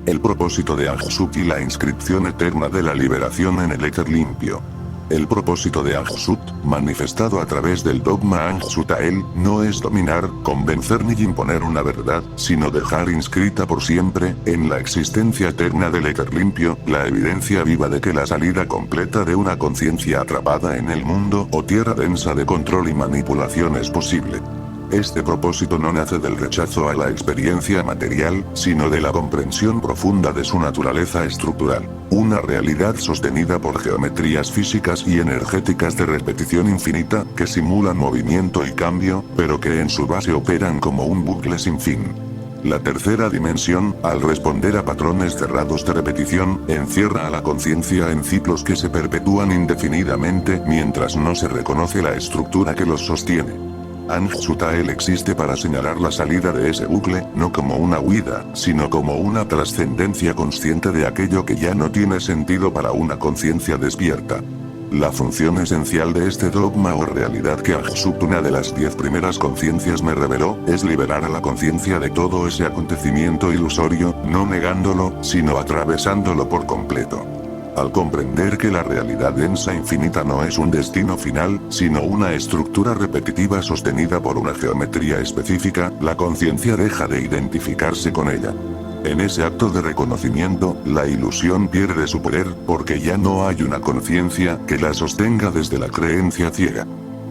El propósito de Anjsut y la inscripción eterna de la liberación en el éter limpio. El propósito de Anjsut, manifestado a través del dogma Anjsutael, no es dominar, convencer ni imponer una verdad, sino dejar inscrita por siempre, en la existencia eterna del éter limpio, la evidencia viva de que la salida completa de una conciencia atrapada en el mundo o tierra densa de control y manipulación es posible. Este propósito no nace del rechazo a la experiencia material, sino de la comprensión profunda de su naturaleza estructural, una realidad sostenida por geometrías físicas y energéticas de repetición infinita, que simulan movimiento y cambio, pero que en su base operan como un bucle sin fin. La tercera dimensión, al responder a patrones cerrados de repetición, encierra a la conciencia en ciclos que se perpetúan indefinidamente mientras no se reconoce la estructura que los sostiene. Anjsutael existe para señalar la salida de ese bucle, no como una huida, sino como una trascendencia consciente de aquello que ya no tiene sentido para una conciencia despierta. La función esencial de este dogma o realidad que Anjsut, una de las 10 primeras conciencias, me reveló, es liberar a la conciencia de todo ese acontecimiento ilusorio, no negándolo, sino atravesándolo por completo. Al comprender que la realidad densa infinita no es un destino final, sino una estructura repetitiva sostenida por una geometría específica, la conciencia deja de identificarse con ella. En ese acto de reconocimiento, la ilusión pierde su poder, porque ya no hay una conciencia que la sostenga desde la creencia ciega.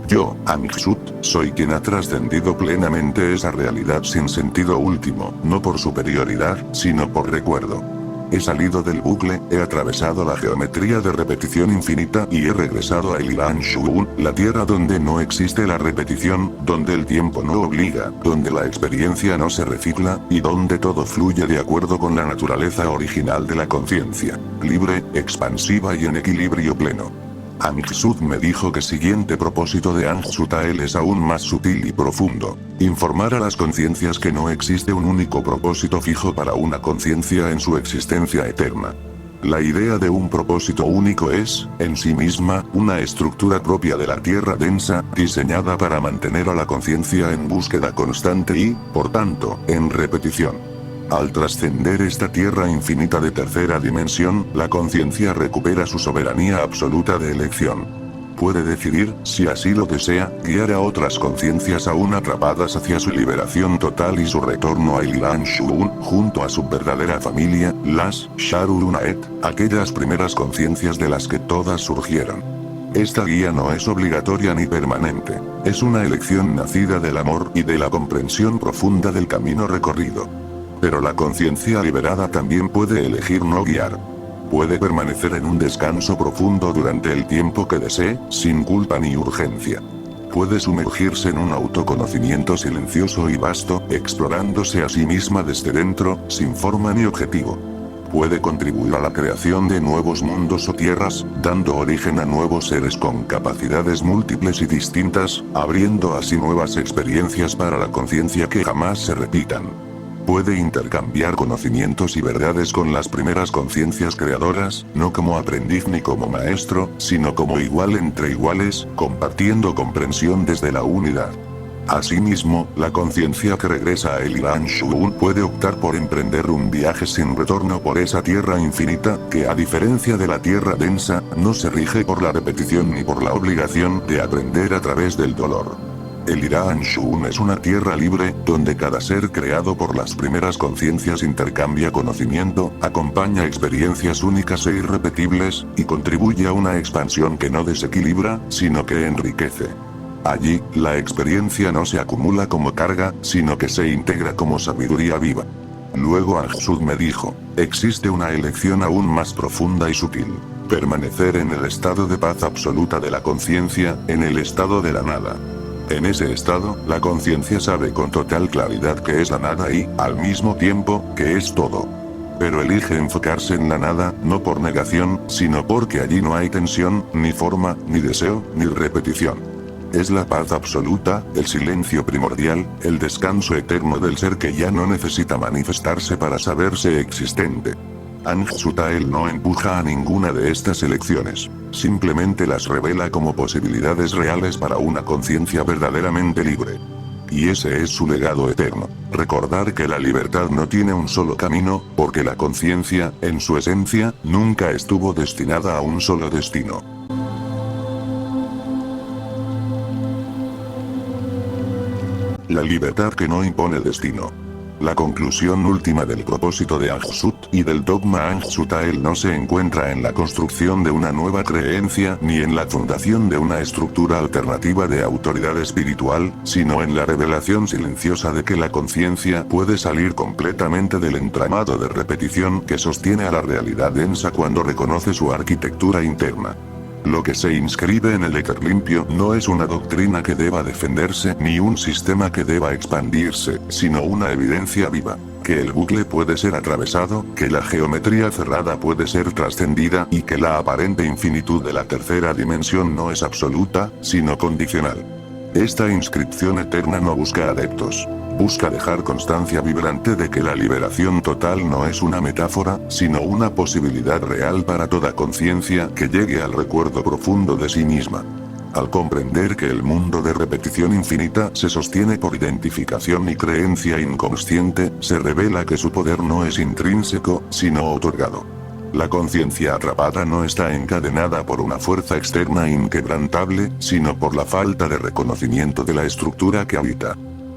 Yo, Anjsut, soy quien ha trascendido plenamente esa realidad sin sentido último, no por superioridad, sino por recuerdo. He salido del bucle, he atravesado la geometría de repetición infinita y he regresado a Ilan Shuun, la tierra donde no existe la repetición, donde el tiempo no obliga, donde la experiencia no se recicla, y donde todo fluye de acuerdo con la naturaleza original de la conciencia, libre, expansiva y en equilibrio pleno. Anjsut me dijo que siguiente propósito de Anjsutael es aún más sutil y profundo: informar a las conciencias que no existe un único propósito fijo para una conciencia en su existencia eterna. La idea de un propósito único es, en sí misma, una estructura propia de la tierra densa, diseñada para mantener a la conciencia en búsqueda constante y, por tanto, en repetición. Al trascender esta tierra infinita de tercera dimensión, la conciencia recupera su soberanía absoluta de elección. Puede decidir, si así lo desea, guiar a otras conciencias aún atrapadas hacia su liberación total y su retorno a Ilan Shuun, junto a su verdadera familia, las Sharurunaet, aquellas primeras conciencias de las que todas surgieron. Esta guía no es obligatoria ni permanente, es una elección nacida del amor y de la comprensión profunda del camino recorrido. Pero la conciencia liberada también puede elegir no guiar. Puede permanecer en un descanso profundo durante el tiempo que desee, sin culpa ni urgencia. Puede sumergirse en un autoconocimiento silencioso y vasto, explorándose a sí misma desde dentro, sin forma ni objetivo. Puede contribuir a la creación de nuevos mundos o tierras, dando origen a nuevos seres con capacidades múltiples y distintas, abriendo así nuevas experiencias para la conciencia que jamás se repitan. Puede intercambiar conocimientos y verdades con las primeras conciencias creadoras, no como aprendiz ni como maestro, sino como igual entre iguales, compartiendo comprensión desde la unidad. Asimismo, la conciencia que regresa a Ilan Shuun puede optar por emprender un viaje sin retorno por esa tierra infinita, que a diferencia de la tierra densa, no se rige por la repetición ni por la obligación de aprender a través del dolor. El Ilan Shuun es una tierra libre, donde cada ser creado por las primeras conciencias intercambia conocimiento, acompaña experiencias únicas e irrepetibles, y contribuye a una expansión que no desequilibra, sino que enriquece. Allí, la experiencia no se acumula como carga, sino que se integra como sabiduría viva. Luego Anjsut me dijo, existe una elección aún más profunda y sutil: permanecer en el estado de paz absoluta de la conciencia, en el estado de la nada. En ese estado, la conciencia sabe con total claridad que es la nada y, al mismo tiempo, que es todo. Pero elige enfocarse en la nada, no por negación, sino porque allí no hay tensión, ni forma, ni deseo, ni repetición. Es la paz absoluta, el silencio primordial, el descanso eterno del ser que ya no necesita manifestarse para saberse existente. Anjsutael no empuja a ninguna de estas elecciones, simplemente las revela como posibilidades reales para una conciencia verdaderamente libre. Y ese es su legado eterno. Recordar que la libertad no tiene un solo camino, porque la conciencia, en su esencia, nunca estuvo destinada a un solo destino. La libertad que no impone destino. La conclusión última del propósito de Anjsut y del dogma Anjsutael no se encuentra en la construcción de una nueva creencia ni en la fundación de una estructura alternativa de autoridad espiritual, sino en la revelación silenciosa de que la conciencia puede salir completamente del entramado de repetición que sostiene a la realidad densa cuando reconoce su arquitectura interna. Lo que se inscribe en el éter limpio no es una doctrina que deba defenderse ni un sistema que deba expandirse, sino una evidencia viva. Que el bucle puede ser atravesado, que la geometría cerrada puede ser trascendida y que la aparente infinitud de la tercera dimensión no es absoluta, sino condicional. Esta inscripción eterna no busca adeptos. Busca dejar constancia vibrante de que la liberación total no es una metáfora, sino una posibilidad real para toda conciencia que llegue al recuerdo profundo de sí misma. Al comprender que el mundo de repetición infinita se sostiene por identificación y creencia inconsciente, se revela que su poder no es intrínseco, sino otorgado. La conciencia atrapada no está encadenada por una fuerza externa inquebrantable, sino por la falta de reconocimiento de la estructura que habita.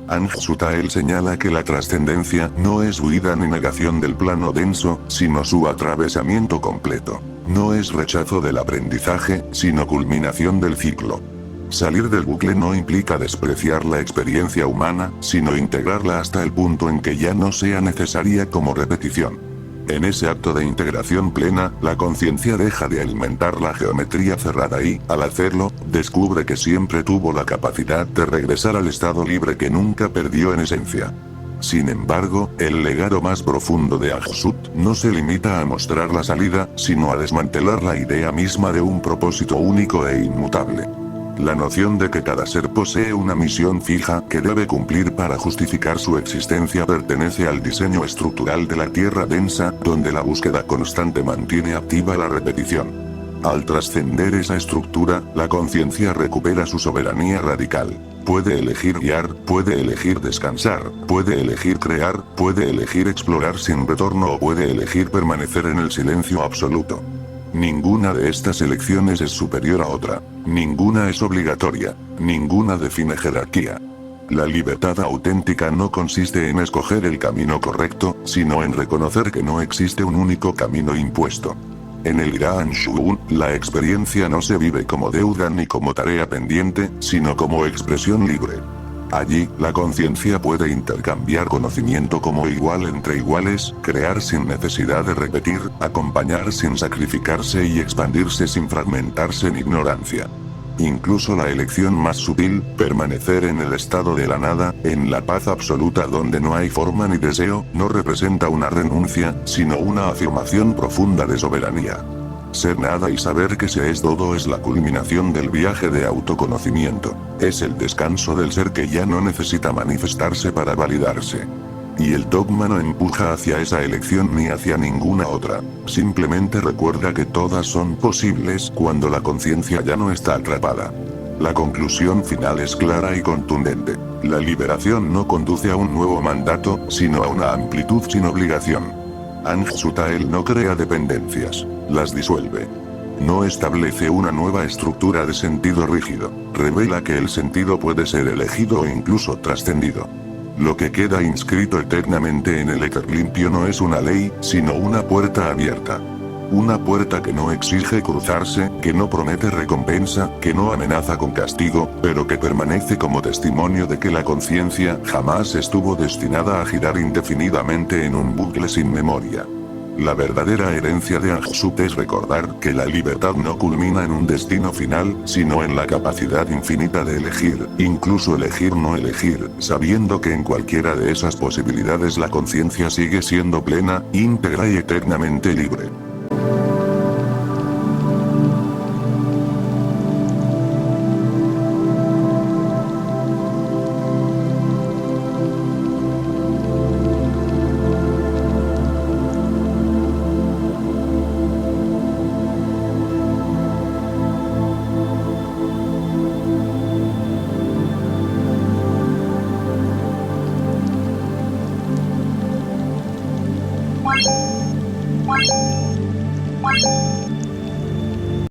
Anjsutael señala que la trascendencia no es huida ni negación del plano denso, sino su atravesamiento completo. No es rechazo del aprendizaje, sino culminación del ciclo. Salir del bucle no implica despreciar la experiencia humana, sino integrarla hasta el punto en que ya no sea necesaria como repetición. En ese acto de integración plena, la conciencia deja de alimentar la geometría cerrada y, al hacerlo, descubre que siempre tuvo la capacidad de regresar al estado libre que nunca perdió en esencia. Sin embargo, el legado más profundo de Anjsut no se limita a mostrar la salida, sino a desmantelar la idea misma de un propósito único e inmutable. La noción de que cada ser posee una misión fija que debe cumplir para justificar su existencia pertenece al diseño estructural de la tierra densa, donde la búsqueda constante mantiene activa la repetición. Al trascender esa estructura, la conciencia recupera su soberanía radical. Puede elegir guiar, puede elegir descansar, puede elegir crear, puede elegir explorar sin retorno o puede elegir permanecer en el silencio absoluto. Ninguna de estas elecciones es superior a otra. Ninguna es obligatoria. Ninguna define jerarquía. La libertad auténtica no consiste en escoger el camino correcto, sino en reconocer que no existe un único camino impuesto. En el Irán Shuun, la experiencia no se vive como deuda ni como tarea pendiente, sino como expresión libre. Allí, la conciencia puede intercambiar conocimiento como igual entre iguales, crear sin necesidad de repetir, acompañar sin sacrificarse y expandirse sin fragmentarse en ignorancia. Incluso la elección más sutil, permanecer en el estado de la nada, en la paz absoluta donde no hay forma ni deseo, no representa una renuncia, sino una afirmación profunda de soberanía. Ser nada y saber que se es todo es la culminación del viaje de autoconocimiento. Es el descanso del ser que ya no necesita manifestarse para validarse. Y el dogma no empuja hacia esa elección ni hacia ninguna otra. Simplemente recuerda que todas son posibles cuando la conciencia ya no está atrapada. La conclusión final es clara y contundente. La liberación no conduce a un nuevo mandato, sino a una amplitud sin obligación. Anjsutael no crea dependencias, las disuelve. No establece una nueva estructura de sentido rígido, revela que el sentido puede ser elegido o incluso trascendido. Lo que queda inscrito eternamente en el éter limpio no es una ley, sino una puerta abierta. Una puerta que no exige cruzarse, que no promete recompensa, que no amenaza con castigo, pero que permanece como testimonio de que la conciencia jamás estuvo destinada a girar indefinidamente en un bucle sin memoria. La verdadera herencia de Anjsut es recordar que la libertad no culmina en un destino final, sino en la capacidad infinita de elegir, incluso elegir no elegir, sabiendo que en cualquiera de esas posibilidades la conciencia sigue siendo plena, íntegra y eternamente libre.